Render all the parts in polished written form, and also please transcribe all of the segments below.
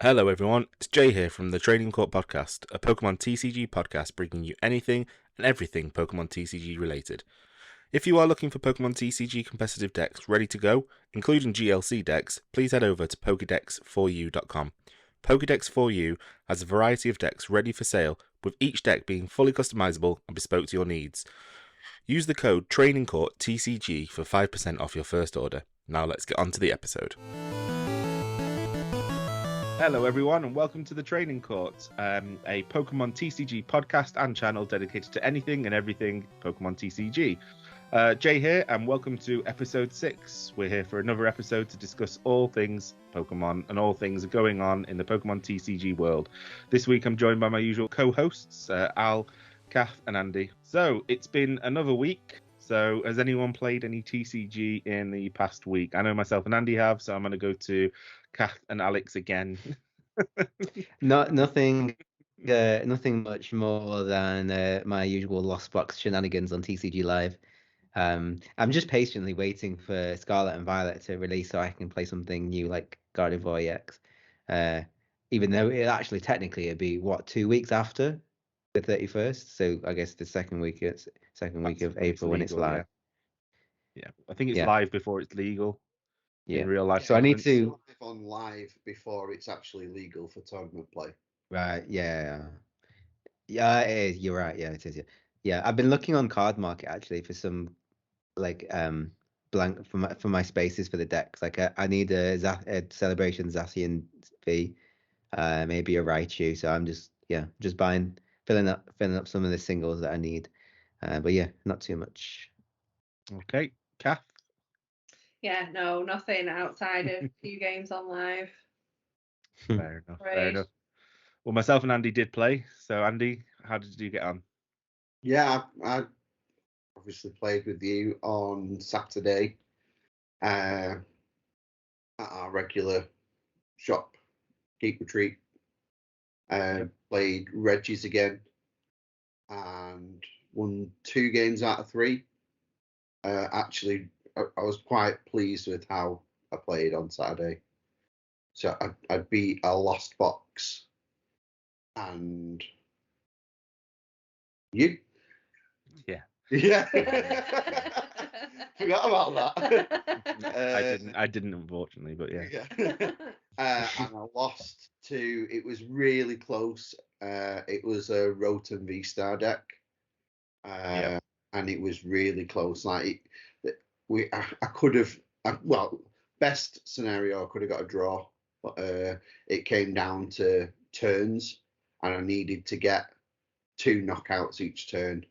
Hello everyone, it's Jay here from the Training Court Podcast, a Pokemon TCG podcast bringing you anything and everything Pokemon TCG related. If you are looking for Pokemon TCG competitive decks ready to go, including GLC decks, please head over to pokedex4u.com. Pokedex 4U has a variety of decks ready for sale, with each deck being fully customizable and bespoke to your needs. Use the code Training Court TCG for 5% off your first order. Now let's get on to the episode. Hello everyone and welcome to the Training Court, a Pokemon TCG podcast and channel dedicated to anything and everything Pokemon TCG. Jay here and welcome to episode 6. We're here for another episode to discuss all things Pokemon and all things going on in the Pokemon TCG world. This week I'm joined by my usual co-hosts, Al, Kath and Andy. So it's been another week. So has anyone played any TCG in the past week? I know myself and Andy have, so I'm going to go to Kath and Alex again. Nothing much more than my usual Lost Box shenanigans on TCG Live. I'm just patiently waiting for Scarlet and Violet to release so I can play something new like Gardevoir EX. Even though it actually technically it'd be 2 weeks after the 31st, so I guess the second week of April when it's live. Yeah, I think it's live before it's legal. Yeah, in real life. So I need to live on live before it's actually legal for tournament play. Right. Yeah. It is. You're right. Yeah, it is. Yeah. I've been looking on Card Market actually for some like blank for my spaces for the decks. Like I need a Celebration Zacian V, maybe a Raichu. So I'm just filling up some of the singles that I need. But yeah, not too much. Okay, Kath. Yeah, no, nothing outside of a few games on live. Fair enough. Well, myself and Andy did play. So Andy, how did you get on? Yeah, I obviously played with you on Saturday at our regular shop, Keep Retreat. Played Reggie's again and won 2 games out of 3. Actually, I was quite pleased with how I played on Saturday. So I beat a Lost Box and you. Yeah. Forgot about that. I didn't unfortunately, but yeah. And I lost to. It was really close. It was a Rotom Vstar deck, and it was really close. Like I could have. Best scenario, I could have got a draw, but it came down to turns, and I needed to get 2 knockouts each turn.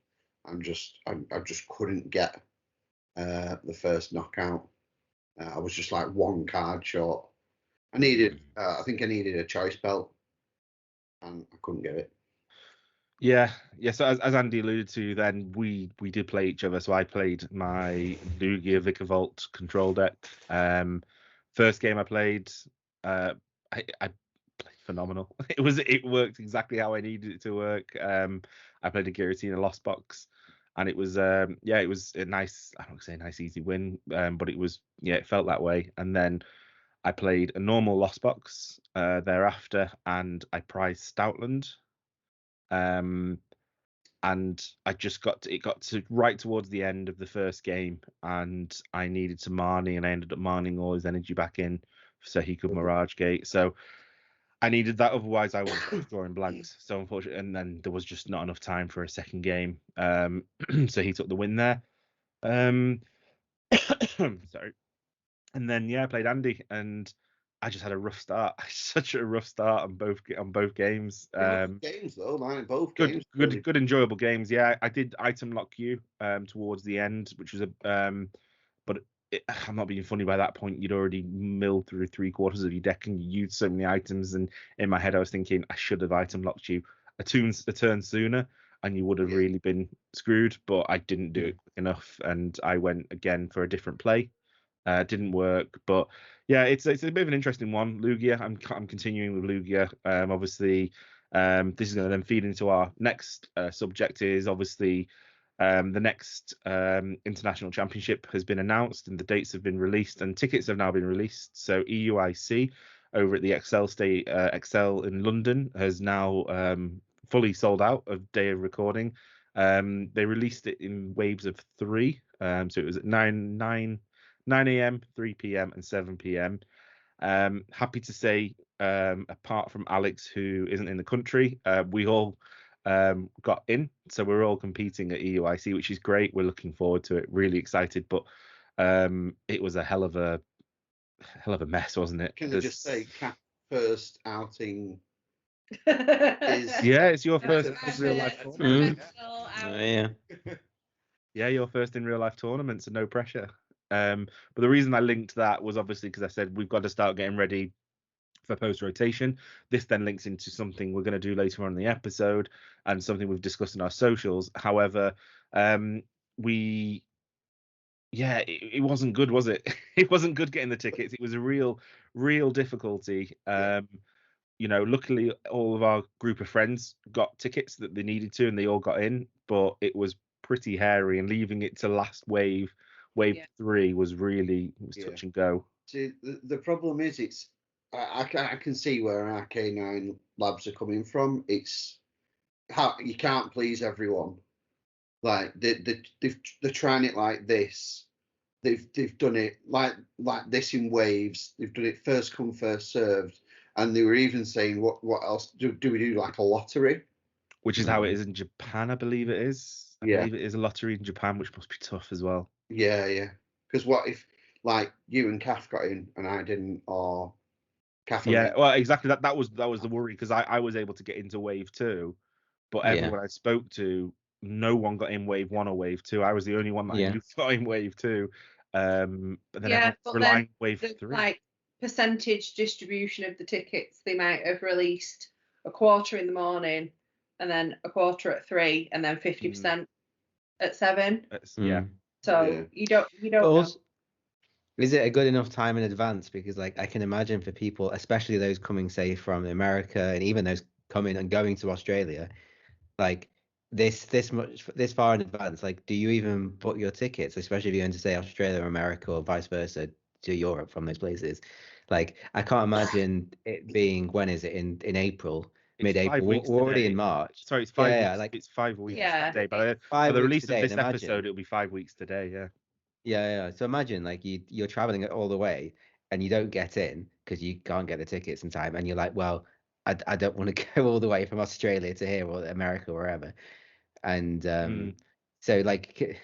I just couldn't get the first knockout. I was just like 1 card short. I think I needed a choice belt, and I couldn't get it. Yeah. So as Andy alluded to, then we did play each other. So I played my Lugia Vikavolt control deck. First game I played, I played phenomenal. It worked exactly how I needed it to work. I played a Giratina Lost Box, and it was it was a nice, I don't say nice easy win, but it felt that way. And then I played a normal Lost Box thereafter, and I prized Stoutland. And I just got to right towards the end of the first game, and I needed to Marnie, and I ended up Marning all his energy back in so he could Mirage Gate. So I needed that, otherwise I was drawing blanks. So unfortunately, and then there was just not enough time for a second game. So he took the win there. Sorry. And then I played Andy, and I just had a rough start. Such a rough start on both games. Games though, man. Both good, games. Good, enjoyable games. Yeah, I did item lock you towards the end, which was but I'm not being funny. By that point, you'd already milled through 3/4 of your deck, and you used so many items. And in my head, I was thinking I should have item locked you a turn sooner, and you would have really been screwed. But I didn't do it quick enough, and I went again for a different play. Didn't work, but yeah, it's a bit of an interesting one. Lugia, I'm continuing with Lugia. Obviously, this is going to then feed into our next subject. Is obviously the next international championship has been announced, and the dates have been released, and tickets have now been released. So EUIC over at the Excel in London has now fully sold out of day of recording. They released it in waves of 3, so it was at 9 a.m., 3 p.m. and 7 p.m. Happy to say, apart from Alex, who isn't in the country, we all got in, so we're all competing at EUIC, which is great. We're looking forward to it, really excited, but it was a hell of a mess, wasn't it? Can I just say, Cat first outing is yeah, it's your first That's in real life tournament. Yeah. Yeah, your first in real life tournament, so no pressure. But the reason I linked that was obviously because I said we've got to start getting ready for post rotation. This then links into something we're going to do later on in the episode and something we've discussed in our socials. However, it wasn't good, was it? It wasn't good getting the tickets. It was a real difficulty. Luckily all of our group of friends got tickets that they needed to, and they all got in, but it was pretty hairy, and leaving it to last wave 3 was touch and go. See, the problem is I can see where RK9 Labs are coming from. It's how you can't please everyone. Like they're trying it like this. They've done it like this in waves. They've done it first come first served, and they were even saying what else do we do, like a lottery, which is how it is in Japan, I believe it is. I believe it is a lottery in Japan, which must be tough as well. Yeah. Because what if like you and Kath got in and I didn't, or Kath? Yeah, well, exactly. That was the worry, because I was able to get into wave 2, but everyone I spoke to, no one got in wave 1 or wave 2. I was the only one that I knew got in wave 2. But then relying wave 3. Like percentage distribution of the tickets, they might have released a quarter in the morning, and then a quarter at 3, and then 50% at 7. So you don't know. Is it a good enough time in advance? Because like I can imagine for people, especially those coming say from America, and even those coming and going to Australia, like this far in advance, like do you even book your tickets, especially if you're going to say Australia or America or vice versa to Europe from those places? Like I can't imagine it being, when is it, in April, mid-April? We're already in March. Sorry, it's 5 weeks. It's 5 weeks today. By the release of this episode, it'll be 5 weeks today. Yeah. So imagine like you're traveling all the way and you don't get in because you can't get the tickets in time, and you're like, well, I don't want to go all the way from Australia to here or America or wherever. And so like,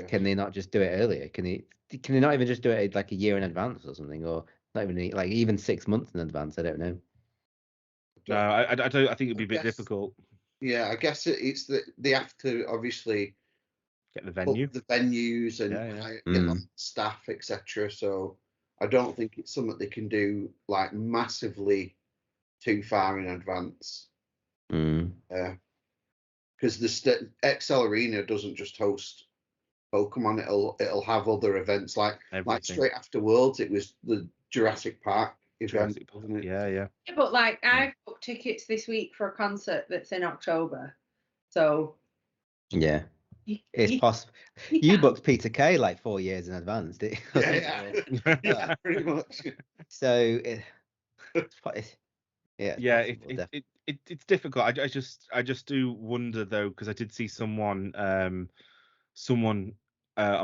can they not just do it earlier? Can they not even just do it like a year in advance or something, or not even like even 6 months in advance? I don't know. No, I don't. I think it'd be a bit difficult. Yeah, I guess it's that they have to obviously get the venue, the venues, and staff, etc. So I don't think it's something they can do like massively too far in advance. Because the XL Arena doesn't just host Pokemon; it'll have other events like straight after Worlds. It was the Jurassic Park event, wasn't it? Yeah. But like I've booked tickets this week for a concert that's in October, so yeah. It's possible. You booked Peter Kay like 4 years in advance, did you? Yeah, pretty much. So it's difficult. I just do wonder though, because I did see someone on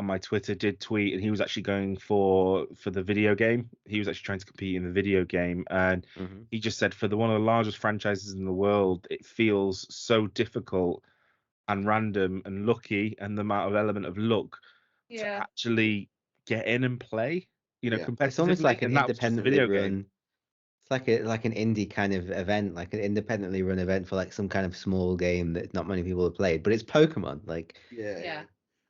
my Twitter did tweet, and he was actually going for the video game. He was actually trying to compete in the video game, and he just said for one of the largest franchises in the world, it feels so difficult and random and lucky, and the amount of element of luck to actually get in and play. Competitively. It's almost like an independently run. It's like an indie kind of event, like an independently run event for like some kind of small game that not many people have played. But it's Pokemon, like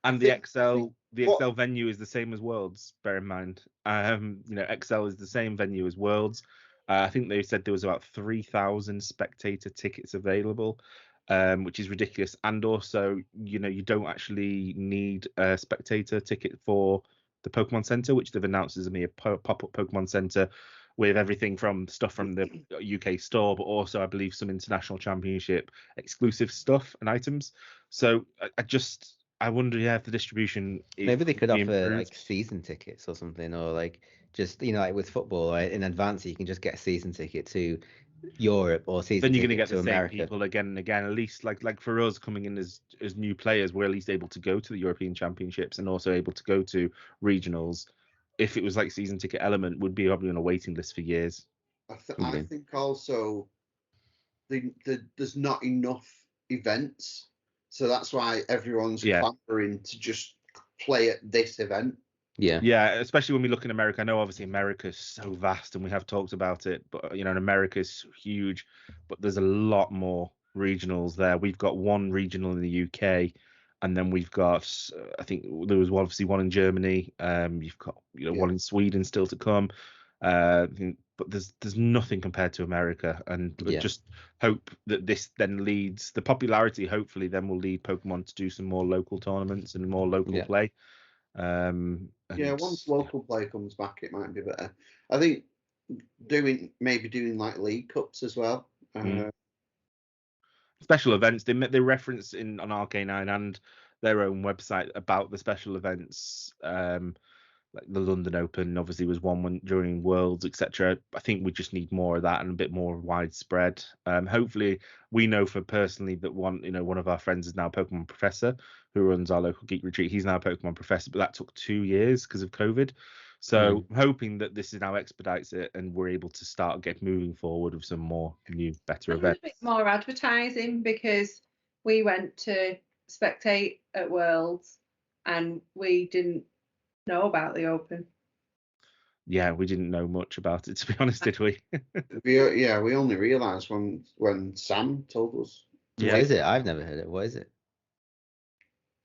And the XL venue is the same as Worlds. Bear in mind, XL is the same venue as Worlds. I think they said there was about 3,000 spectator tickets available. Which is ridiculous, and also you don't actually need a spectator ticket for the Pokemon Center, which they've announced as a pop-up Pokemon Center with everything from stuff from the UK store, but also I believe some international championship exclusive stuff and items. So I wonder if the distribution is maybe they could offer like season tickets or something, or like Just like with football, right? In advance, you can just get a season ticket to Europe or season then you're going to ticket get the same America. people again and again. At least like for us coming in as new players, we're at least able to go to the European Championships and also able to go to regionals. If it was like season ticket element, would be probably on a waiting list for years. I think also there's not enough events, so that's why everyone's clamoring to just play at this event. Yeah, especially when we look in America. I know obviously America's so vast and we have talked about it, but and America's huge, but there's a lot more regionals there. We've got one regional in the UK, and then we've got I think there was obviously one in Germany. You've got one in Sweden still to come. But there's nothing compared to America, and just hope that this then leads the popularity. Hopefully, then will lead Pokemon to do some more local tournaments and more local play. Once local play comes back, it might be better. I think doing like league cups as well. Special events. They reference on RK9 and their own website about the special events. Like the London Open obviously was one during Worlds, etc. I think we just need more of that and a bit more widespread. Hopefully, we know personally that one of our friends is now a Pokemon professor who runs our local geek retreat. He's now a Pokemon professor, but that took 2 years because of COVID. So hoping that this now expedites it and we're able to start moving forward with some more new, better events. A bit more advertising, because we went to spectate at Worlds and we didn't know about the Open. Yeah, we didn't know much about it, to be honest, did we? we only realised when Sam told us. What is it? I've never heard it. What is it?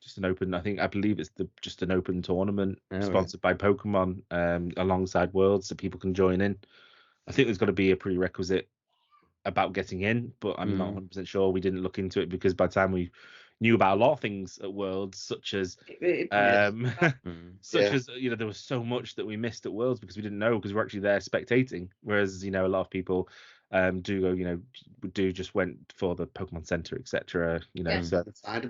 Just an open. I believe it's just an open tournament sponsored by Pokemon, alongside Worlds, so people can join in. I think there's got to be a prerequisite about getting in, but I'm not 100% sure. We didn't look into it because by the time we knew about a lot of things at Worlds, such as there was so much that we missed at Worlds because we didn't know, because we're actually there spectating. Whereas a lot of people do go, just went for the Pokemon Center, etc. So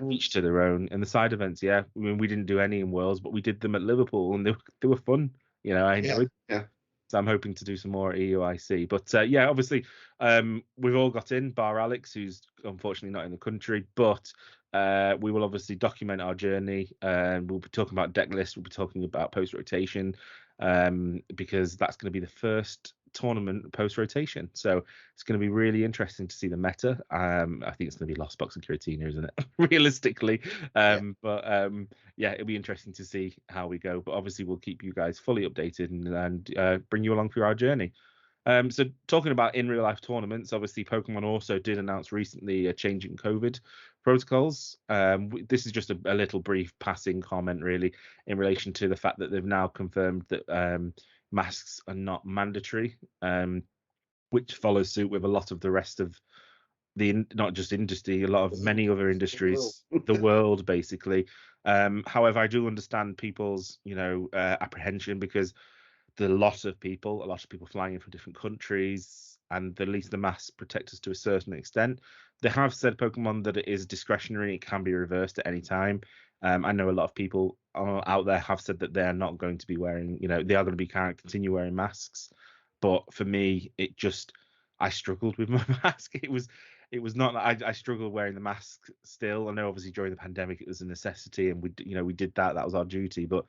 each to their own. And the side events, I mean, we didn't do any in Worlds, but we did them at Liverpool, and they were fun. I enjoyed. Yeah. So I'm hoping to do some more at EUIC. But obviously, we've all got in, bar Alex, who's unfortunately not in the country. But we will obviously document our journey, and we'll be talking about deck lists. We'll be talking about post rotation, because that's going to be the first tournament post rotation. So it's going to be really interesting to see the meta. I think it's going to be Lost Box and Giratina, isn't it? Realistically, it'll be interesting to see how we go. But obviously, we'll keep you guys fully updated and bring you along through our journey. So talking about in real life tournaments, obviously Pokemon also did announce recently a change in COVID protocols. This is just a little brief passing comment really in relation to the fact that they've now confirmed that masks are not mandatory, which follows suit with a lot of the rest of not just industry, many other industries, the world basically. However, I do understand people's apprehension, because a lot of people flying in from different countries, and at least the masks protect us to a certain extent. They have said, Pokemon, that it is discretionary, it can be reversed at any time. I know a lot of people out there have said that they're not going to be wearing, they are going to continue wearing masks. But for me, I struggled with my mask. It was not I struggled wearing the mask still. I know obviously during the pandemic it was a necessity, and we did that was our duty. But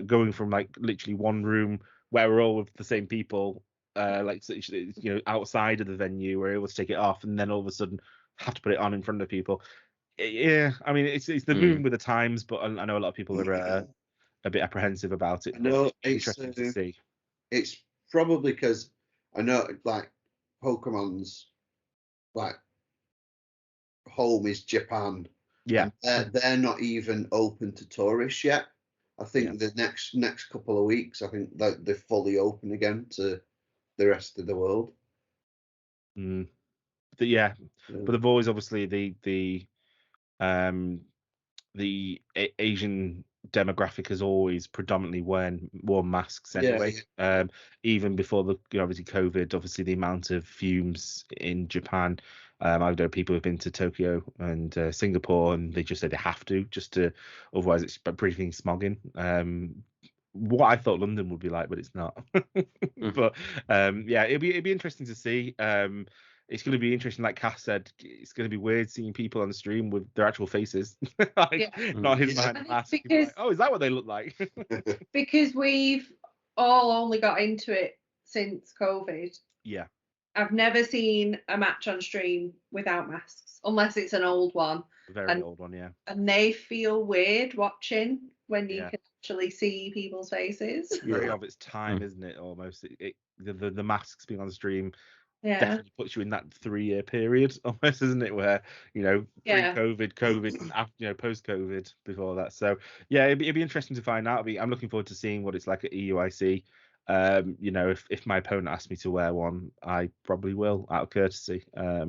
going from like literally one room where we're all with the same people, outside of the venue, we're able to take it off, and then all of a sudden have to put it on in front of people. Yeah, I mean it's the moving with the times, but I know a lot of people are a bit apprehensive about it. No, it's interesting to see. It's probably because I know like Pokemon's like home is Japan. Yeah, they're not even open to tourists yet. I think the next couple of weeks, I think that they're fully open again to the rest of the world. But they've always obviously the Asian demographic has always predominantly worn masks anyway. Even before obviously COVID, obviously the amount of fumes in Japan. I know people who've been to Tokyo and Singapore, and they just say they have to, otherwise it's breathing smogging. what I thought London would be like, but it's not. But yeah, it'd be interesting to see. It's going to be interesting, like Cass said. It's going to be weird seeing people on the stream with their actual faces, like not hidden behind a mask. Because, like, oh, is that what they look like? Because we've all only got into it since COVID. Yeah. I've never seen a match on stream without masks, unless it's an old one. A very old one, yeah. And they feel weird watching when you can actually see people's faces. Very of its time, isn't it? Almost. The masks being on the stream definitely puts you in that 3-year period, almost, isn't it? Where pre-COVID, COVID, and after, post-COVID, before that. So yeah, it'd be interesting to find out. I'm looking forward to seeing what it's like at EUIC. If my opponent asks me to wear one, I probably will out of courtesy. I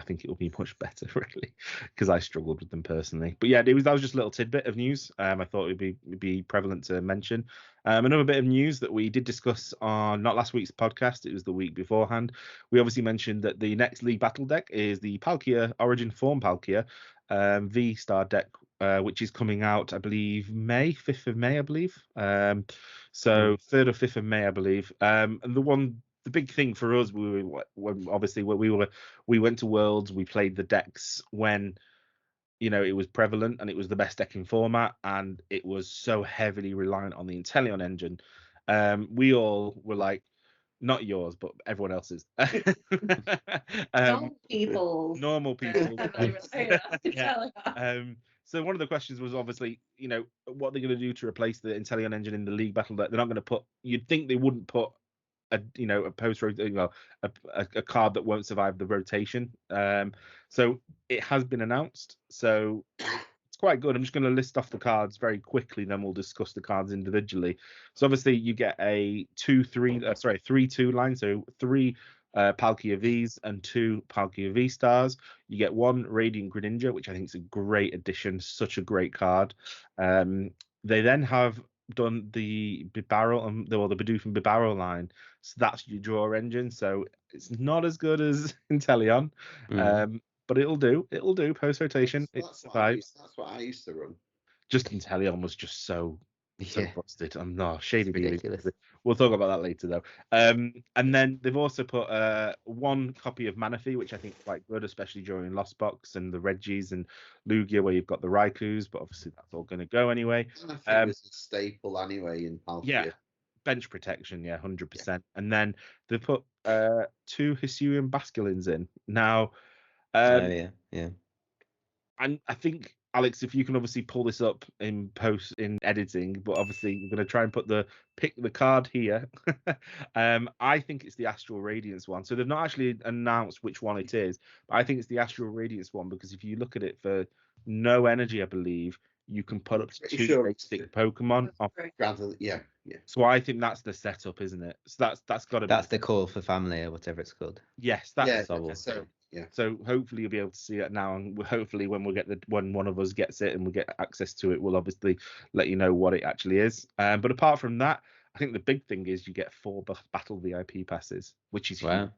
think it will be much better, really, because I struggled with them personally. But yeah, that was just a little tidbit of news. I thought it would be prevalent to mention. Another bit of news that we did discuss on not last week's podcast, it was the week beforehand. We obviously mentioned that the next League Battle deck is the Palkia Origin Form Palkia Vstar deck, which is coming out, I believe, 5th of May, I believe. So 3rd or 5th of May, I believe. And the big thing for us, we went to Worlds, we played the decks when it was prevalent and it was the best deck in format, and it was so heavily reliant on the Inteleon Engine. We all were like, not yours, but everyone else's. Normal people. So one of the questions was obviously, what are they going to do to replace the Inteleon Engine in the League Battle deck? They're not going to put. You'd think they wouldn't put a card that won't survive the rotation. So it has been announced. So it's quite good. I'm just going to list off the cards very quickly, then we'll discuss the cards individually. So obviously you get a 3-2 line. So 3 Palkia Vs and 2 Palkia Vstars. You get 1 Radiant Greninja, which I think is a great addition. Such a great card. They then have done the Bibarel and the Bidoof and Bibarel line, so that's your draw engine. So it's not as good as Inteleon, but it'll do post rotation. That's what I used to run. Just Inteleon was just so busted. I'm not shady ridiculous. We'll talk about that later though. And then they've also put 1 copy of Manaphy, which I think is quite good, especially during Lost Box and the Regis and Lugia, where you've got the Raikus, but obviously that's all going to go anyway. Manaphy is a staple anyway in Palkia. Yeah, bench protection, 100%. Yeah. And then they put 2 Hisuian Basculins in. Now, and I think, Alex, if you can obviously pull this up in editing, but obviously you're going to try and pick the card here. I think it's the Astral Radiance one. So they've not actually announced which one it is, but I think it's the Astral Radiance one, because if you look at it for no energy, I believe you can put up to 2 basic Pokemon off. Yeah. So I think that's the setup, isn't it? So that's got to be. That's the call for family or whatever it's called. Yes, that's the setup. Yeah. So hopefully you'll be able to see it now, and hopefully when one of us gets it and we get access to it, we'll obviously let you know what it actually is. But apart from that, I think the big thing is you get 4 battle VIP passes, which is huge.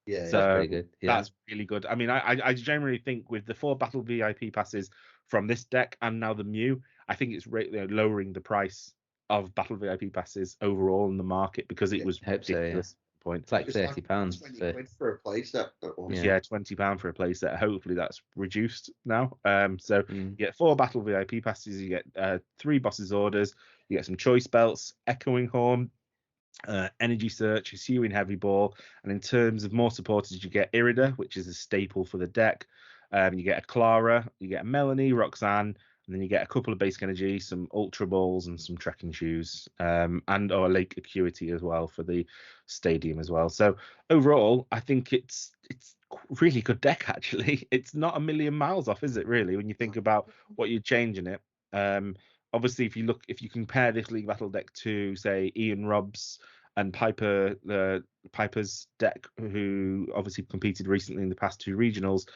Yeah, so that's pretty good. Yeah. That's really good. I mean, I generally think with the 4 battle VIP passes from this deck and now the Mew, I think it's lowering the price of battle VIP passes overall in the market, because it was ridiculous. Point. It's like £30 £20 for a playset. Yeah, £20 for a playset. Hopefully that's reduced now. So you get 4 battle VIP passes, you get 3 bosses orders, you get some choice belts, Echoing Horn, Energy Search, Hisuian Heavy Ball, and in terms of more supporters, you get Irida, which is a staple for the deck. You get a Clara, you get a Melanie, Roxanne, and then you get a couple of basic energy, some Ultra Balls, and some trekking shoes, and a Lake Acuity as well for the stadium as well. So overall, I think it's really good deck, actually. It's not a million miles off, is it, really, when you think about what you'd change in it? Obviously, if you compare this League Battle deck to, say, Ian Robb's and Piper's deck, who obviously competed recently in the past 2 regionals,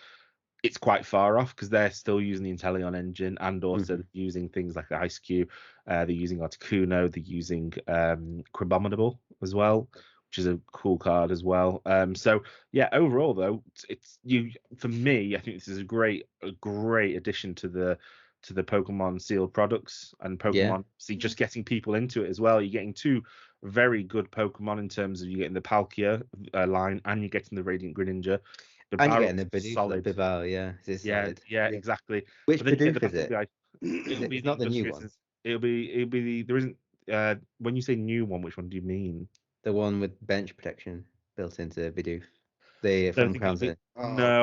it's quite far off, because they're still using the Inteleon Engine and also using things like the Ice Cube. They're using Articuno. They're using Crabominable as well, which is a cool card as well. So yeah, overall though, for me, I think this is a great addition to the to the Pokemon sealed products and Pokemon. See, just getting people into it as well. You're getting two very good Pokemon in terms of you're getting the Palkia line and you're getting the Radiant Greninja. And you're getting the Bidoof, solid. Bivall, yeah. Yeah, exactly. Which Bidoof is it? It's not the new one. It'll be there isn't. When you say new one, which one do you mean? The one with bench protection built into Bidoof. No,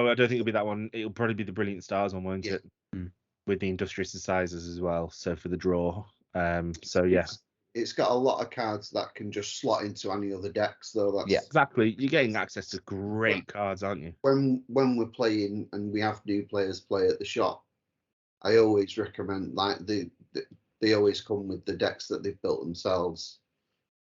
I don't think it'll be that one. It'll probably be the Brilliant Stars one, won't it? Mm. With the Industrious Incisors as well. So for the draw. So it's got a lot of cards that can just slot into any other decks, though. That's, exactly. You're getting access to great cards, aren't you? When we're playing and we have new players play at the shop, I always recommend, like, they always come with the decks that they've built themselves.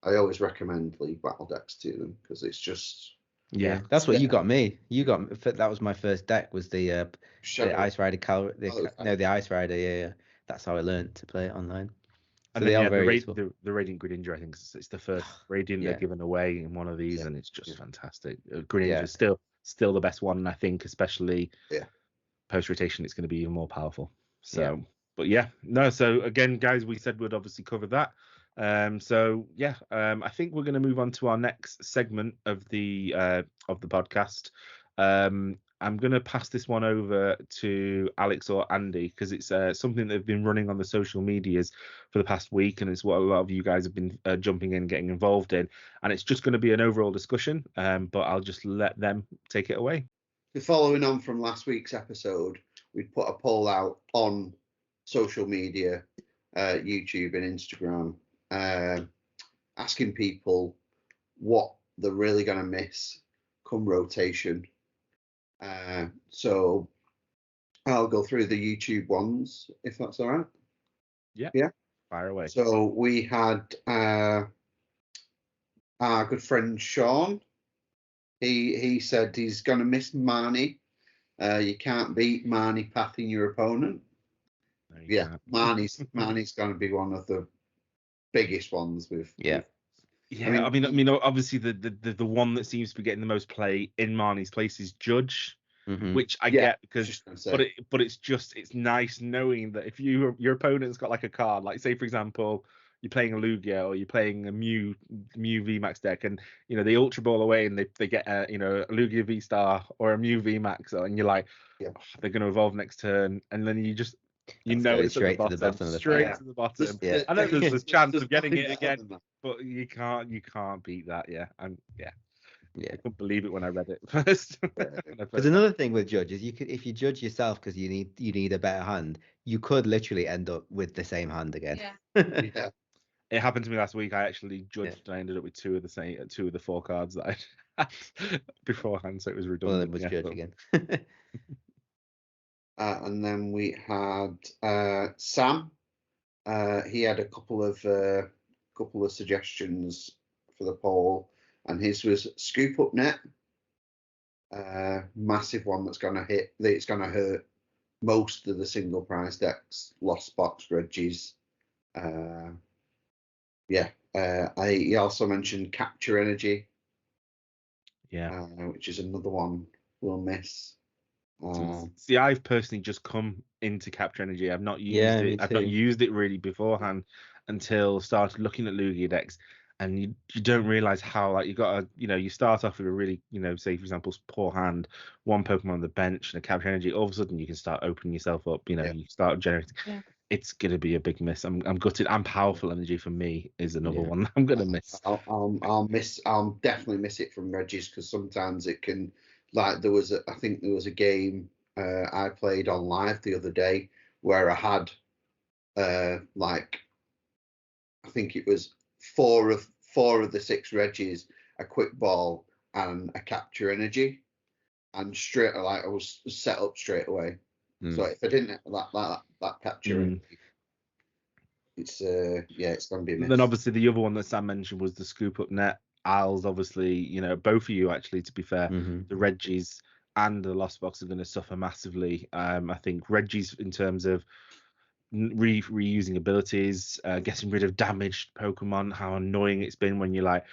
I always recommend League Battle decks to them because it's just. Yeah, that's what you got me. That was my first deck, was the Ice Rider the Ice Rider. Yeah, that's how I learned to play it online. So and they then, are very the Radiant Greninja, I think it's the first Radiant they're given away in one of these, and it's just fantastic. Greninja is still the best one, and I think especially post rotation, it's going to be even more powerful. So, but so again, guys, we said we'd obviously cover that. I think we're going to move on to our next segment of the podcast. I'm going to pass this one over to Alex or Andy because it's something they've been running on the social medias for the past week, and it's what a lot of you guys have been jumping in, getting involved in, and it's just going to be an overall discussion. But I'll just let them take it away. Following on from last week's episode, we put a poll out on social media, YouTube and Instagram, asking people what they're really going to miss come rotation. So I'll go through the YouTube ones, if that's all right. Yeah. Fire away. So we had our good friend Sean. He said he's going to miss Marnie. You can't beat Marnie pathing your opponent. Marnie's going to be one of the biggest ones with. I mean, obviously the one that seems to be getting the most play in Marnie's place is Judge, which I get because, but it's nice knowing that if your opponent's got like a card, like say for example, you're playing a Lugia or you're playing a Mew VMAX deck, and they Ultra Ball away and they get a Lugia Vstar or a Mew VMAX, and you're like, they're going to evolve next turn, and then it's straight to the bottom. To the bottom. I know there's a chance of getting it again, but you can't beat that. I couldn't believe it when I read it first. There's another thing with Judge is if you judge yourself because you need a better hand, you could literally end up with the same hand again. It happened to me last week. I actually judged. I ended up with two of the four cards that I had beforehand, so it was redundant. Well, it was Judge again. And then we had Sam. He had a couple of suggestions for the poll, and his was Scoop Up Net. Massive one that's going to hurt most of the single prize decks. Lost Box, Regis. He also mentioned Capture Energy. Which is another one we'll miss. See, I've personally just come into Capture Energy. I've not used it. I've not used it really beforehand until started looking at Lugia decks, and you don't realize how, like, you got you start off with a really, say for example, poor hand, one Pokemon on the bench and a Capture Energy. All of a sudden you can start opening yourself up. You start generating. It's gonna be a big miss. I'm gutted. And Powerful Energy for me is another one I'm gonna miss. I'll definitely miss it from Regis because sometimes it can. Like I think there was a game I played on live the other day where I had I think it was four of the 6 Regis, a Quick Ball and a Capture Energy, and I was set up straight away. So if I didn't have that Capture Energy, it's going to be a miss. Then obviously the other one that Sam mentioned was the Scoop Up Net. Al's obviously, both of you actually, to be fair, the Regis and the Lost Box are going to suffer massively. I think Regis in terms of reusing abilities, getting rid of damaged Pokemon, how annoying it's been when you're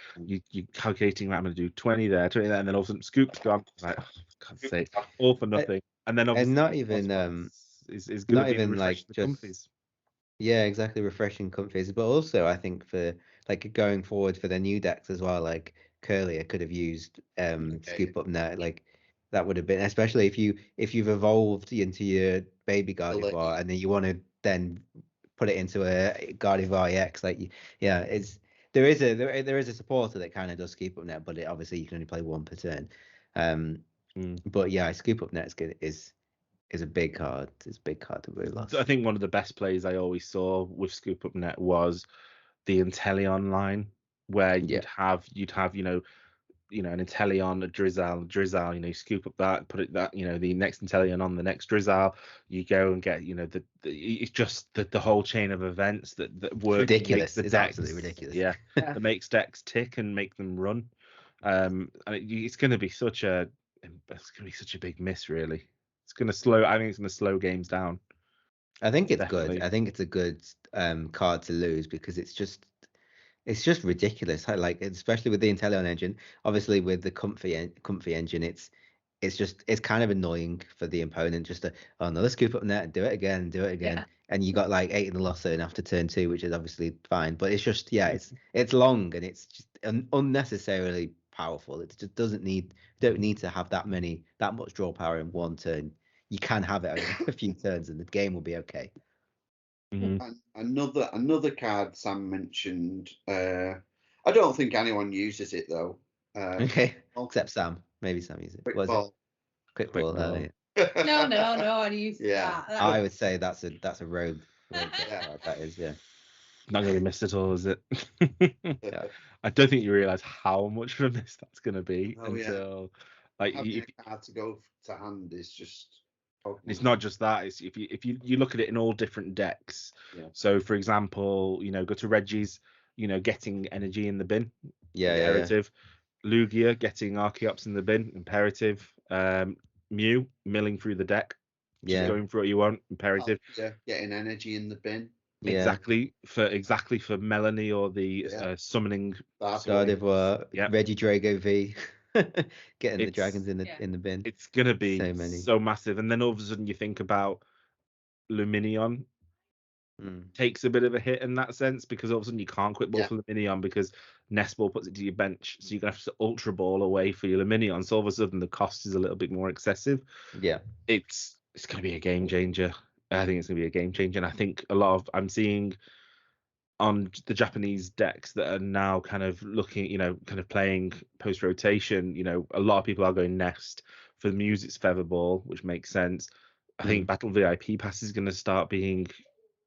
calculating, I'm going to do 20 there, and then all of a sudden Scoop's gone. It's like, oh, for God's sake, all for nothing. And then obviously, and not even is going Not to be even like the just comfies. Yeah, exactly, refreshing comfies. But also I think for like going forward for their new decks as well, like Curlier could have used Scoop Up Net, like that would have been, especially if you've evolved into your baby Gardevoir and then you want to then put it into a Gardevoir EX, like yeah, it's there is a supporter that kind of does Scoop Up Net, but it obviously you can only play one per turn. But yeah, Scoop Up Net is a big card. It's a big card to really lost. I think one of the best plays I always saw with Scoop Up Net was the Inteleon line, where you'd have an Inteleon, a Drizzle, scoop up that, put it that, the next Inteleon on the next Drizzle, you go and get, it's just the whole chain of events that work. Ridiculous. It's absolutely ridiculous. Yeah, that makes decks tick and make them run. And it's going to be such a big miss, really. It's going to slow. I think it's going to slow games down. I think it's Definitely. good. I think it's a good card to lose because it's just ridiculous. Like especially with the Inteleon engine, obviously with the comfy engine, it's kind of annoying for the opponent just to another Scoop Up Net and do it again, and you got like 8 in the loss zone after turn 2, which is obviously fine. But it's just it's long and it's just unnecessarily powerful. It just don't need to have that much draw power in one turn. You can have it over a few turns and the game will be okay. And another card Sam mentioned. I don't think anyone uses it though. Okay, except Sam. Maybe Sam uses it. Quick ball. Quick ball. No, I use that. I would say that's a rogue card. That is, yeah. Not going to be missed at all, is it? I don't think you realise how much of a miss that's going to be until like having a card to go to hand is just. It's not just that. It's if you look at it in all different decks. Yeah. So for example, go to Reggie's, getting energy in the bin. Imperative. Yeah. Lugia getting Archeops in the bin. Imperative. Mew milling through the deck. Just going for what you want. Imperative. Getting energy in the bin. Yeah. Exactly for Melanie or the summoning. Gardevoir. Reggie Drago V. Getting the dragons in the bin. It's gonna be so massive, and then all of a sudden you think about Luminion takes a bit of a hit in that sense because all of a sudden you can't quick ball for Luminion because Nestball puts it to your bench, so you're gonna have to Ultra Ball away for your Luminion. So all of a sudden the cost is a little bit more excessive. Yeah, it's gonna be a game changer. I think it's gonna be a game changer, and I think I'm seeing on the Japanese decks that are now kind of looking, kind of playing post rotation, a lot of people are going Nest. For the Muse, it's Featherball, which makes sense. I think Battle VIP Pass is going to start being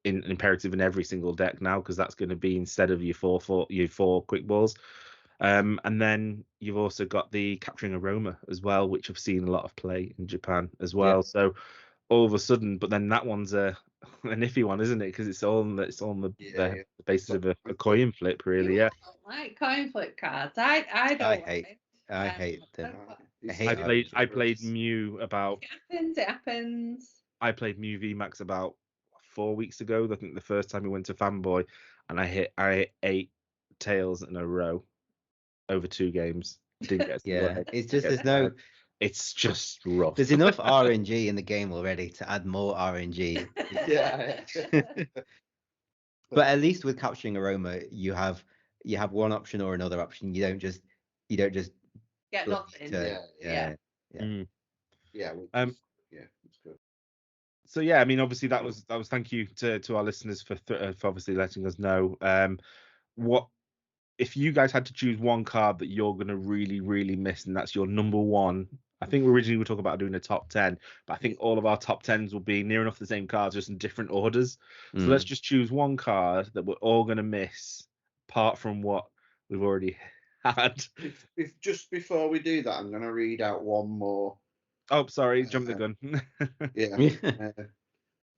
imperative in every single deck now because that's going to be instead of your four quick balls. And then you've also got the Capturing Aroma as well, which I've seen a lot of play in Japan as well. Yeah. So all of a sudden, but then that one's a iffy one, isn't it? Because it's on the basis of a coin flip, really. Yeah. I don't like coin flip cards. I hate them. I played Mew about. It happens. I played Mew VMAX about 4 weeks ago. I think the first time we went to Fanboy, and I hit 8 tails in a row over 2 games. Didn't get it's just there's no. It's just rough. There's enough RNG in the game already to add more RNG. But at least with Capturing Aroma, you have one option or another option. You don't just get nothing. It's good. So yeah, I mean, obviously that was thank you to our listeners for obviously letting us know. What if you guys had to choose one card that you're gonna really, really miss, and that's your number one? I think originally we were talking about doing a top 10, but I think all of our top 10s will be near enough the same cards, just in different orders. So let's just choose one card that we're all gonna miss, apart from what we've already had. If just before we do that, I'm gonna read out one more. Oh, sorry, jump the gun.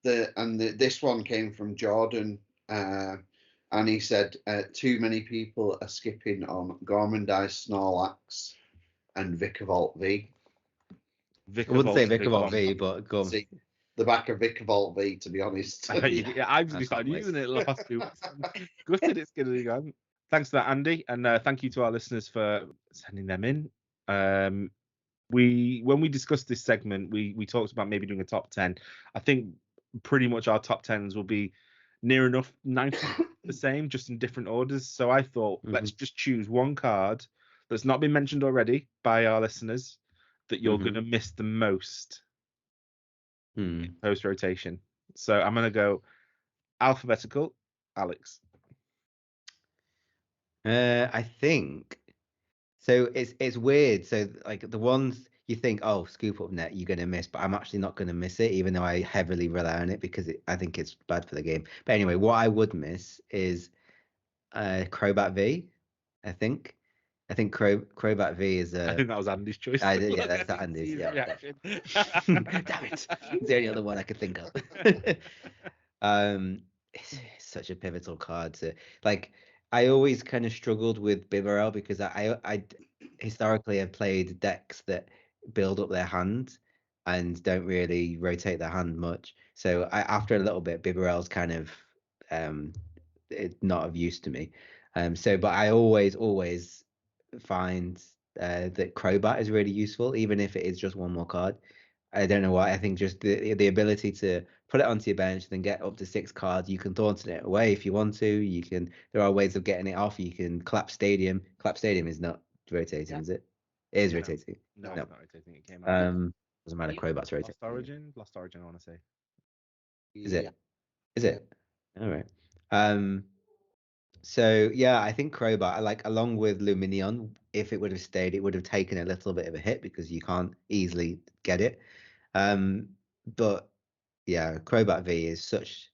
This one came from Jordan, and he said too many people are skipping on Gormandize Snorlax and Vikavolt V. I wouldn't say Vikavolt V, but go on. The back of Vikavolt V, to be honest. I've just started using it last 2 weeks. Gutted it's going to be gone. Thanks for that, Andy, and thank you to our listeners for sending them in. When we discussed this segment, we talked about maybe doing a top 10. I think pretty much our top 10s will be near enough 90 the same, just in different orders. So I thought, let's just choose one card that's not been mentioned already by our listeners that you're going to miss the most in post rotation. So I'm going to go alphabetical. Alex. I think so. It's weird. So like the ones you think, oh, Scoop Up Net, you're gonna miss, but I'm actually not gonna miss it, even though I heavily rely on it because I think it's bad for the game. But anyway, what I would miss is Crobat V. I think Crobat V is I think that was Andy's choice. Yeah, that's Andy's. Yeah. Reaction. Damn it! It's the only other one I could think of. It's such a pivotal card to like. I always kind of struggled with Bibarel because I historically have played decks that build up their hand and don't really rotate their hand much. So after a little bit, Bibarel's kind of not of use to me. But I always find that Crobat is really useful, even if it is just one more card. I don't know why. I think just the ability to put it onto your bench, then get up to 6 cards. You can taunt it away if you want to. You can. There are ways of getting it off. You can clap Stadium. Clap Stadium is not rotating, is it? It is rotating. No, it's not rotating. It came out. Doesn't matter. Crobat's rotating. Lost Origin. I want to say. Is it? Is it? All right. So yeah, I think Crobat, like along with Luminion, if it would have stayed, it would have taken a little bit of a hit because you can't easily get it. But yeah, Crobat V is such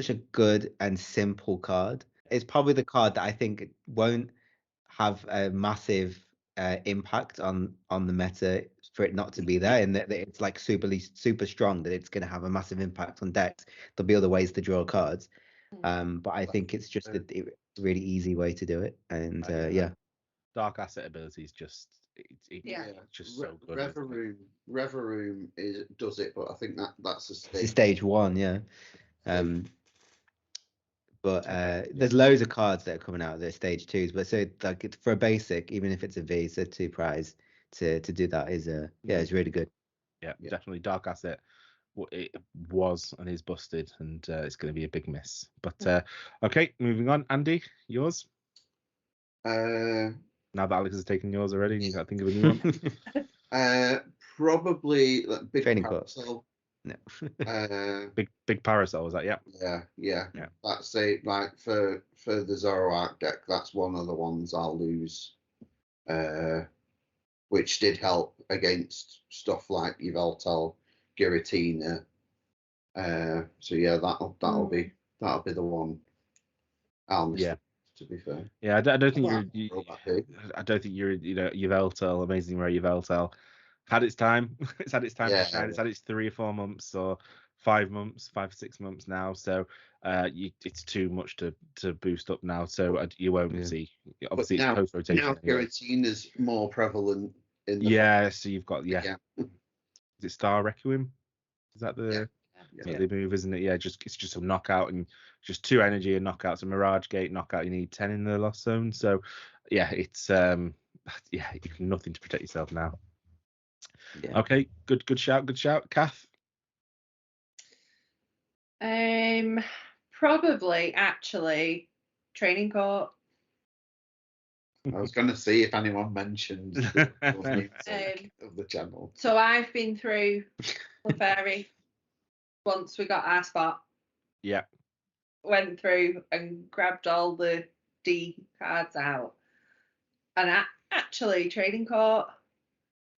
a good and simple card. It's probably the card that I think won't have a massive impact on the meta for it not to be there, and that it's like super strong, that it's going to have a massive impact on decks. There'll be other ways to draw cards, but I think it's just a really easy way to do it, and yeah. Dark Asset ability is just just so good. Reveroom does it, but I think that's a stage 1, yeah. But there's loads of cards that are coming out of the stage 2s. But so like for a basic, even if it's a V, so 2 prize to do that is it's really good. Yeah, definitely. Dark Asset, it was and is busted, and it's going to be a big miss. But okay, moving on. Andy, yours. Now that Alex has taken yours already, and you got to think of a new one. Probably like Big Training Court. No. big Parasol, is that? Yeah. That's it. Like for the Zoroark deck, that's one of the ones I'll lose. Which did help against stuff like Yveltal, Giratina. So yeah, that'll be the one I'll miss. Yeah. To be fair. Yeah, I don't think I don't think you're Yveltal, Amazing Rare Yveltal had its time. It's had its time to shine. It's had its 3 or 4 months or 5 months, 5 or 6 months now. So it's too much to boost up now. So you won't see. Obviously, it's post rotation. Now Giratina is more prevalent in the so you've got Is it Star Requiem? Is that the move, isn't it? Yeah, it's just a knockout and just 2 energy and knockouts. A Mirage Gate knockout, you need 10 in the Lost Zone. So yeah, it's nothing to protect yourself now. Yeah. Okay, good shout. Kath. Probably actually Training Court. I was going to see if anyone mentioned of the channel. So I've been through Clefairy once we got our spot. Yeah. Went through and grabbed all the D cards out. And actually, Training Court.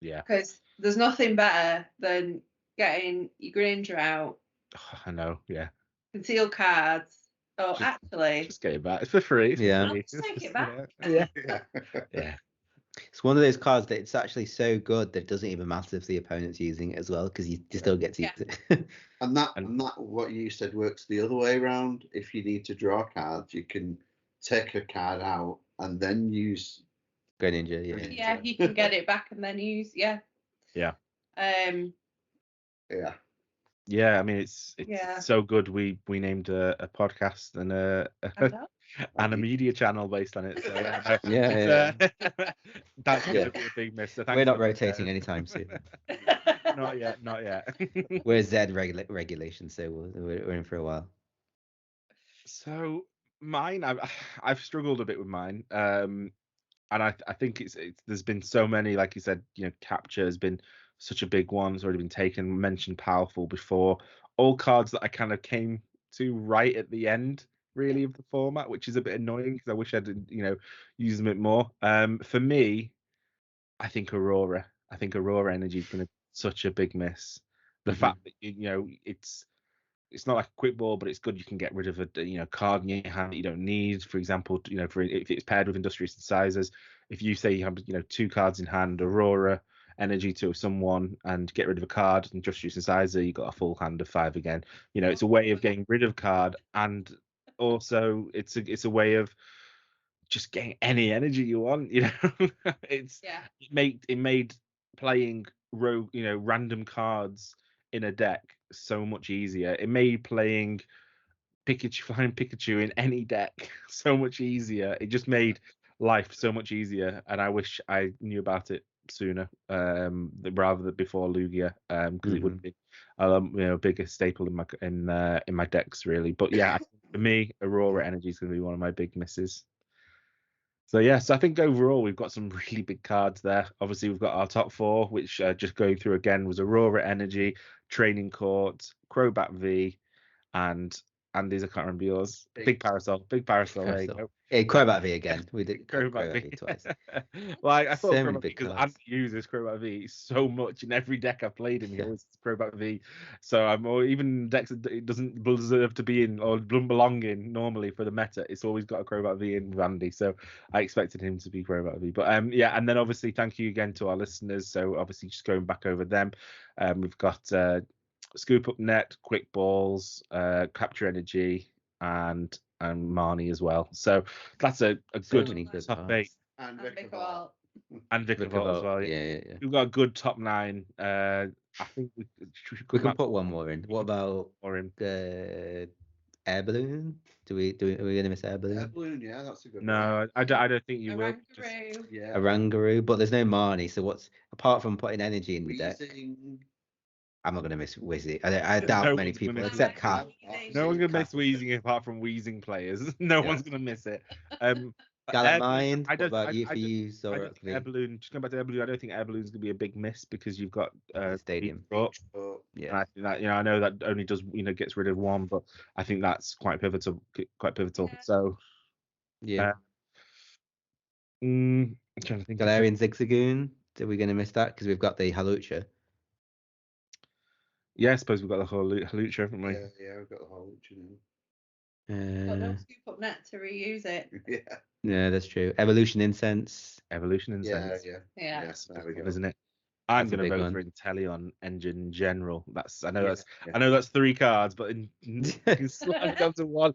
Yeah. Because there's nothing better than getting your Granger out. Oh, I know, yeah. Conceal cards. Oh, actually. Just get it back. It's for free. Yeah. Just take it back. Yeah. It's one of those cards that it's actually so good that it doesn't even matter if the opponent's using it as well, because you still get to use it. and that what you said works the other way around. If you need to draw cards, you can take a card out and then use Greninja. Yeah, you can get it back and then use. Yeah. Yeah. Yeah, I mean it's so good. We named a podcast and a media channel based on it. So yeah. That's going to be a big miss. So we're not rotating anytime soon. Not yet. Not yet. We're Z regulation, so we're in for a while. So mine, I've struggled a bit with mine, and I think it's there's been so many, like you said, capture has been such a big one. It's already been taken, mentioned powerful before. All cards that I kind of came to right at the end, really, of the format, which is a bit annoying because I wish I did, use them a bit more. For me, I think Aurora. I think Aurora Energy is going to be such a big miss. The fact that it's not like a quick ball, but it's good. You can get rid of a card in your hand that you don't need. For example, for if it's paired with industrious incisors, if you say you have 2 cards in hand, Aurora Energy to someone, and get rid of a card, industrious incisor, you got a full hand of 5 again. It's a way of getting rid of card, and also it's a way of just getting any energy you want. It made playing random cards in a deck so much easier. It made playing flying Pikachu in any deck so much easier. It just made life so much easier, and I wish I knew about it sooner, rather than before Lugia, because it would have been a bigger staple in my decks, really. But yeah, I think for me, Aurora Energy is going to be one of my big misses. So I think overall we've got some really big cards there. Obviously, we've got our top 4, which just going through again was Aurora Energy, Training Court, Crobat V, and Andy's, I can't remember yours. Big Parasol. There you go. Yeah, Crobat V again. We did Crobat V twice. Well, I thought So many Crobat V big because cards. Andy uses Crobat V so much in every deck I've played him. He always uses Crobat V. So even decks that it doesn't deserve to be in or doesn't belong in normally for the meta, it's always got a Crobat V in with Andy. So I expected him to be Crobat V. But and then obviously thank you again to our listeners. So obviously just going back over them, we've got Scoop Up Net, Quick Balls, Capture Energy, and Marnie as well. So that's a good top 8. And Vikavolt. And Vikavolt as well. Yeah. We've got a good top 9. I think we can put one more in. What about Air Balloon? Are we going to miss Air Balloon? Air Balloon, yeah, that's a good one. No, I don't think you will. Yeah. A Rangaroo, but there's no Marnie. So what's apart from putting energy in the deck? I'm not going to miss Wheezy. I doubt many people, except Kat. No one's going to miss Weezing apart from Weezing players. No one's going to miss it. Galamind, what about I you? Air Balloon, just going back to Air Balloon, I don't think Air Balloon's going to be a big miss because you've got Stadium. Yeah. And I think that I know that only does gets rid of one, but I think that's quite pivotal. Yeah. So yeah. I'm trying to think. Galarian Zigzagoon. Are we going to miss that because we've got the Halucha? Yeah, I suppose we've got the whole Halucha, haven't we? Yeah, we've got the Halucha now. Got no Scoop Up Net to reuse it. Yeah, that's true. Evolution Incense. Yeah. Yes, there we go, isn't it? I'm going to vote for Inteleon Engine in general. I know that's 3 cards, but slide down to one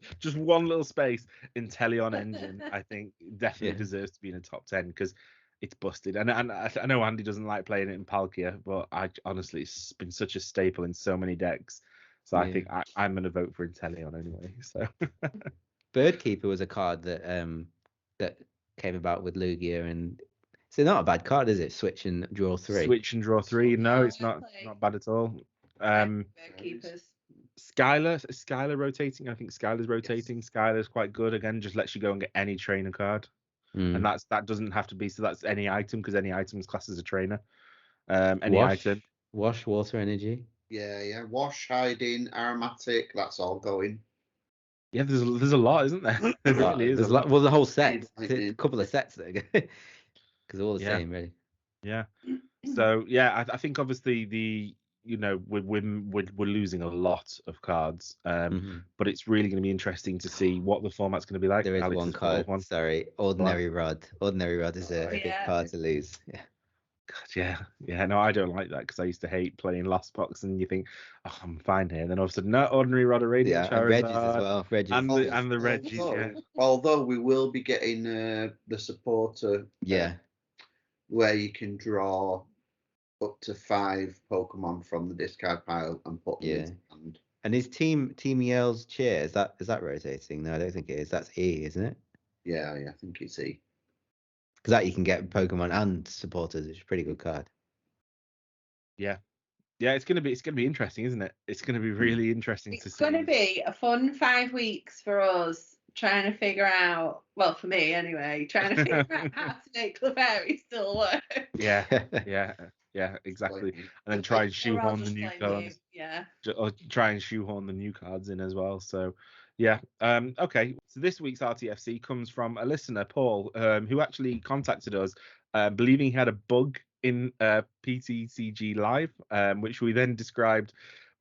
little space. Inteleon Engine, I think, definitely deserves to be in a top 10 because it's busted. And I know Andy doesn't like playing it in Palkia, but honestly, it's been such a staple in so many decks. So I think I'm going to vote for Inteleon anyway. So Birdkeeper was a card that came about with Lugia, and it's not a bad card, is it? Switch and draw 3. No, it's not bad at all. Birdkeepers. Skylar rotating. I think Skylar's rotating. Yes. Skylar's quite good. Again, just lets you go and get any trainer card. And that doesn't have to be, so that's any item because any item is classed as a trainer. Item. Wash, Water Energy. Yeah. Wash, Hiding, Aromatic, that's all going. Yeah, there's a lot, isn't there? There really is. There's well, the whole set. A couple of sets that are good because they're all the same, really. Yeah. So I think obviously we're losing a lot of cards, but it's really going to be interesting to see what the format's going to be like. There is one card. Sorry, Ordinary Rod. Ordinary Rod is a big card to lose. Yeah. God, yeah. No, I don't like that because I used to hate playing Lost Box, and you think, oh, I'm fine here. And then all of a sudden, no, Ordinary Rod, a Radiant Charizard, and Regis as well. And the Regis. Although we will be getting the supporter. Where you can draw up to 5 Pokemon from the discard pile and put them in hand. And is Team Yell's chair, is that rotating? No, I don't think it is. That's E, isn't it? Yeah, I think it's E. Because that you can get Pokemon and supporters, which is a pretty good card. Yeah. Yeah, it's gonna be interesting, isn't it? It's gonna be really interesting to see. It's gonna be a fun 5 weeks for us trying to figure out. Well, for me anyway, trying to figure out how to make Clefairy still work. Yeah, exactly. And then try and shoehorn the new cards. Yeah. Or try and shoehorn the new cards in as well. So, yeah. Okay. So this week's RTFC comes from a listener, Paul, who actually contacted us, believing he had a bug in PTCG Live, which we then described.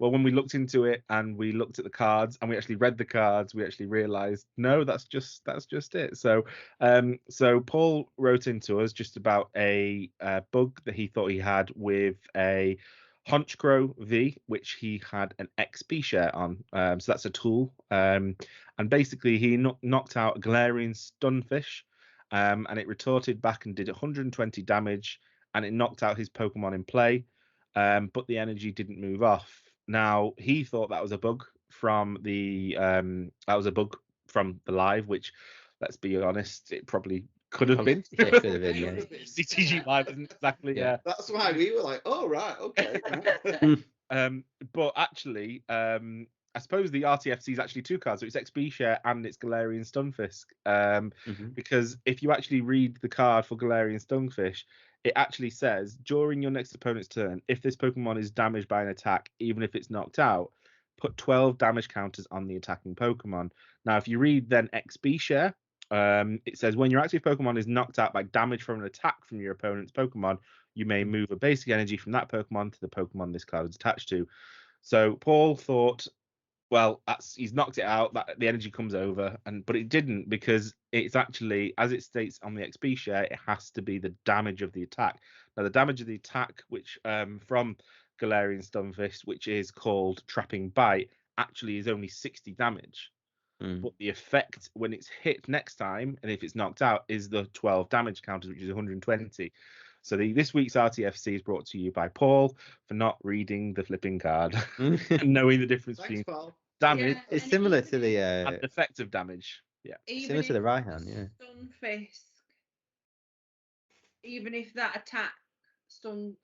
Well, when we looked into it and we looked at the cards and we actually read the cards, we actually realised no, that's just it. So, so Paul wrote into us just about a bug that he thought he had with a Honchkrow V, which he had an XP share on. So that's a tool. And basically he knocked out a Galarian Stunfish, and it retorted back and did 120 damage, and it knocked out his Pokemon in play, but the energy didn't move off. Now he thought that was a bug from the live, which, let's be honest, it probably could have been. It could have been, yeah. CTG Live isn't exactly. Yeah. That's why we were like, oh right, okay. But actually, I suppose the RTFC is actually 2 cards, so it's XP share and it's Galarian Stunfisk. Because if you actually read the card for Galarian Stunfish, it actually says during your next opponent's turn, if this Pokemon is damaged by an attack, even if it's knocked out, put 12 damage counters on the attacking Pokemon. Now, if you read then XP share, it says when your active Pokemon is knocked out by damage from an attack from your opponent's Pokemon, you may move a basic energy from that Pokemon to the Pokemon this card is attached to. So Paul thought, well, he's knocked it out, that the energy comes over, but it didn't, because it's actually, as it states on the XP share, it has to be the damage of the attack. Now, the damage of the attack, which from Galarian Stunfish, which is called Trapping Bite, actually is only 60 damage. But the effect when it's hit next time, and if it's knocked out, is the 12 damage counters, which is 120. So this week's RTFC is brought to you by Paul for not reading the flipping card and knowing the difference between damage. Yeah, it's similar to the and effective damage. Yeah. Similar to the Raihan, yeah. Stunfisk, even if that attack Stunfisk.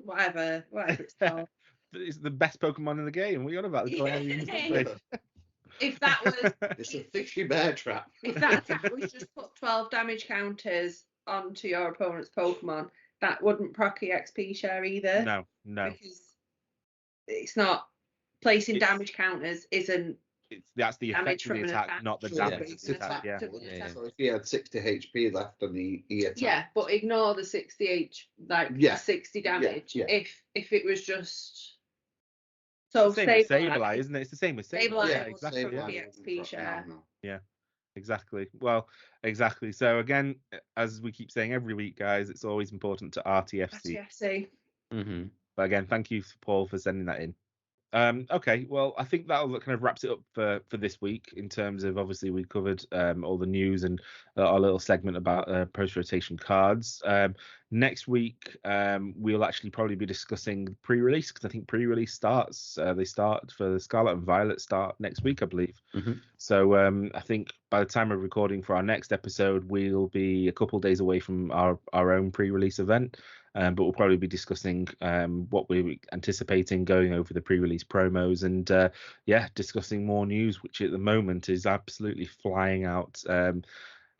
whatever it's called. It's the best Pokemon in the game. What are you on about? If that was It's a fishy bear trap. if that attack was just put 12 damage counters onto your opponent's Pokemon, that wouldn't proc your XP share either. No. Because it's not placing damage counters isn't. That's the effect of the attack, not the damage of the attack. Yeah. So if he had 60 HP left on the attack. Yeah, but ignore the 60 the 60 damage. Yeah. If it was just so Sableye, isn't it? It's the same with Sableye. Yeah, exactly. XP share. Yeah, exactly. Well, exactly. So again, as we keep saying every week, guys, it's always important to RTFC. RTFC. But again, thank you, Paul, for sending that in. Okay, well, I think that kind of wraps it up for this week, in terms of, obviously, we covered all the news and our little segment about post-rotation cards. Next week, we'll actually probably be discussing pre-release, because I think pre-release starts, they start for the Scarlet and Violet start next week, I believe. So I think by the time we're recording for our next episode, we'll be a couple of days away from our own pre-release event. But we'll probably be discussing what we're anticipating, going over the pre-release promos, and discussing more news, which at the moment is absolutely flying out.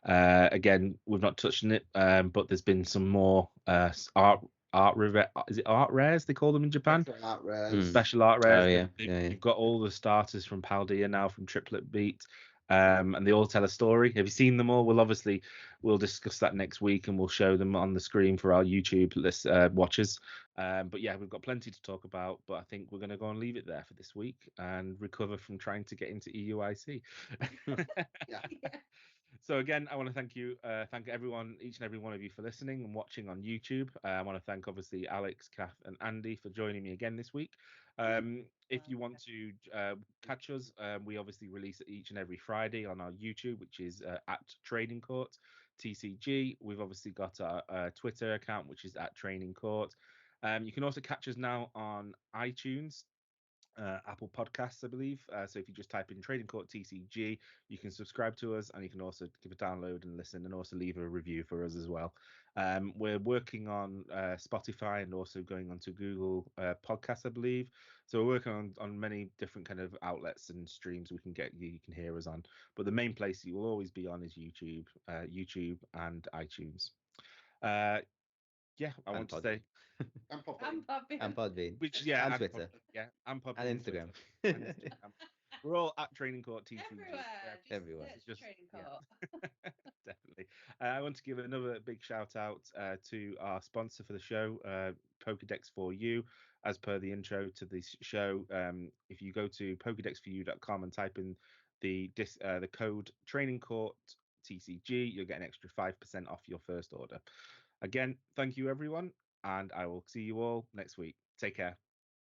Again, we've not touched on it, but there's been some more art rares they call them in Japan? Special art rares. You've got all the starters from Palkia now, from Triplet Beat. And they all tell a story. Have you seen them all? We'll discuss that next week, and we'll show them on the screen for our YouTube watchers. But yeah, we've got plenty to talk about, but I think we're going to go and leave it there for this week and recover from trying to get into EUIC. So again, I want to thank everyone, each and every one of you, for listening and watching on YouTube. I want to thank, obviously, Alex, Kath, and Andy for joining me again this week. If you want to catch us, we obviously release it each and every Friday on our YouTube, which is at Training Court TCG. We've obviously got our Twitter account, which is at Training Court. You can also catch us now on iTunes. Apple Podcasts, I believe. So if you just type in Training Court TCG, you can subscribe to us, and you can also give a download and listen, and also leave a review for us as well. We're working on Spotify and also going on to Google Podcasts, I believe. So we're working on many different kind of outlets and streams we can get you can hear us on. But the main place you will always be on is YouTube and iTunes. I want to say. And And Podbean. And Podbean. Which and Twitter. And Podbean And Instagram. and Instagram. We're all at Training Court TCG. everywhere. Everywhere. Just Training Court. Definitely. I want to give another big shout out to our sponsor for the show, Pokedex for You. As per the intro to this show, if you go to pokedexforyou.com and type in the code Training Court TCG, you'll get an extra 5% off your first order. Again, thank you everyone, and I will see you all next week. Take care.